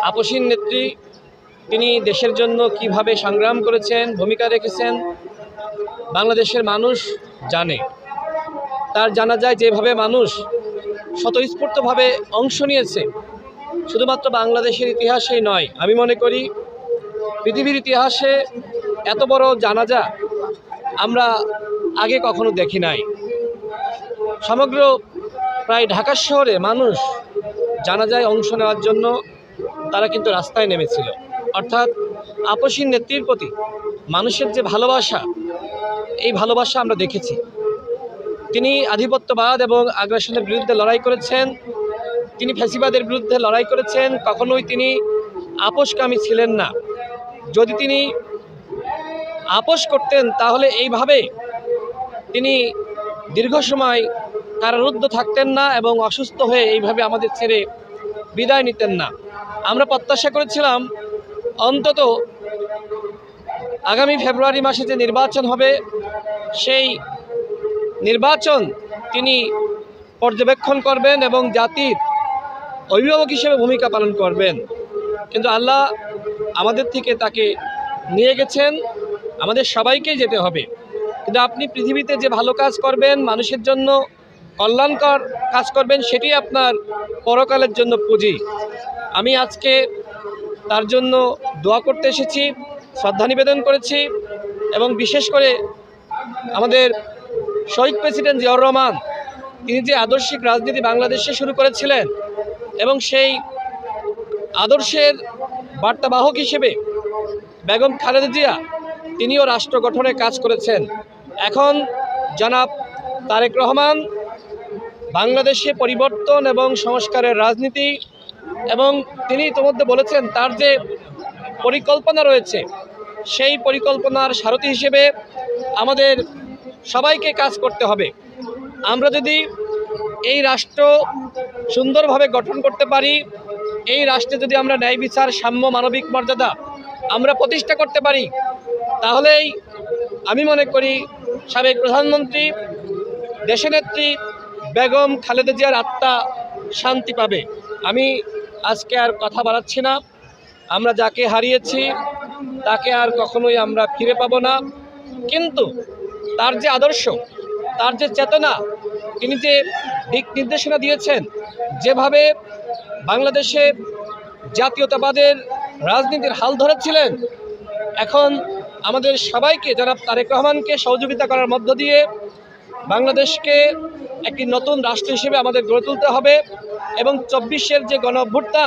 আপসীন নেত্রী, তিনি দেশের জন্য কিভাবে সংগ্রাম করেছেন, ভূমিকা রেখেছেন বাংলাদেশের মানুষ জানে। তার জানা যায় যেভাবে মানুষ স্বতঃস্ফূর্তভাবে অংশ নিয়েছে, শুধুমাত্র বাংলাদেশের ইতিহাসেই নয়, আমি মনে করি পৃথিবীর ইতিহাসে এত বড় জানাজা আমরা আগে কখনো দেখি নাই। সমগ্র প্রায় ঢাকা শহরে মানুষ জানাজায় অংশ নেওয়ার জন্য তারা কিন্তু রাস্তায় নেমেছিল। অর্থাৎ আপসীন নেত্রীর প্রতি মানুষের যে ভালোবাসা, এই ভালোবাসা আমরা দেখেছি। তিনি আধিপত্যবাদ এবং আগ্রাসনের বিরুদ্ধে লড়াই করেছেন, তিনি ফ্যাসিবাদের বিরুদ্ধে লড়াই করেছেন। কখনোই তিনি আপোষকামী ছিলেন না। যদি তিনি আপোষ করতেন তাহলে এইভাবে তিনি দীর্ঘ সময় কারারুদ্ধ থাকতেন না এবং অসুস্থ হয়ে এইভাবে আমাদের ছেড়ে বিদায় নিতেন না। আমরা প্রত্যাশা করেছিলাম অন্তত আগামী ফেব্রুয়ারি মাসে যে নির্বাচন হবে, সেই নির্বাচন তিনি পর্যবেক্ষণ করবেন এবং জাতির অভিভাবক হিসেবে ভূমিকা পালন করবেন। কিন্তু আল্লাহ আমাদের থেকে তাকে নিয়ে গেছেন। আমাদের সবাইকেই যেতে হবে, কিন্তু আপনি পৃথিবীতে যে ভালো কাজ করবেন, মানুষের জন্য কল্যাণকর কাজ করবেন, সেটি আপনার পরকালের জন্য পুঁজি। আমি আজকে তার জন্য দোয়া করতে এসেছি, শ্রদ্ধা নিবেদন করেছি এবং বিশেষ করে আমাদের শহীদ প্রেসিডেন্ট জিয়াউর রহমান, তিনি যে আদর্শিক রাজনীতি বাংলাদেশে শুরু করেছিলেন এবং সেই আদর্শের বার্তাবাহক হিসেবে বেগম খালেদা জিয়া, তিনিও রাষ্ট্র গঠনে কাজ করেছেন। এখন জনাব তারেক রহমান বাংলাদেশে পরিবর্তন এবং সংস্কারের রাজনীতি, এবং তিনি ইতিমধ্যে বলেছেন তার যে পরিকল্পনা রয়েছে, সেই পরিকল্পনার সারথি হিসেবে আমাদের সবাইকে কাজ করতে হবে। আমরা যদি এই রাষ্ট্র সুন্দরভাবে গঠন করতে পারি, এই রাষ্ট্রে যদি আমরা ন্যায় বিচার, সাম্য, মানবিক মর্যাদা আমরা প্রতিষ্ঠা করতে পারি, তাহলেই আমি মনে করি সাবেক প্রধানমন্ত্রী, দেশনেত্রী বেগম খালেদা জিয়ার আত্মা শান্তি পাবে। আমি আজকে আর কথা বাড়াচ্ছি না। আমরা যাকে হারিয়েছি তাকে আর কখনোই আমরা ফিরে পাবো না, কিন্তু তার যে আদর্শ, তার যে চেতনা, তিনি যে দিক নির্দেশনা দিয়েছেন, যেভাবে বাংলাদেশে জাতীয়তাবাদের রাজনীতির হাল ধরেছিলেন, এখন আমাদের সবাইকে জনাব তারেক রহমানকে সহযোগিতা করার মধ্য দিয়ে বাংলাদেশকে একটি নতুন রাষ্ট্র হিসেবে আমাদের গড়ে তুলতে হবে এবং ২৪-এর যে গণ অভ্যুত্থান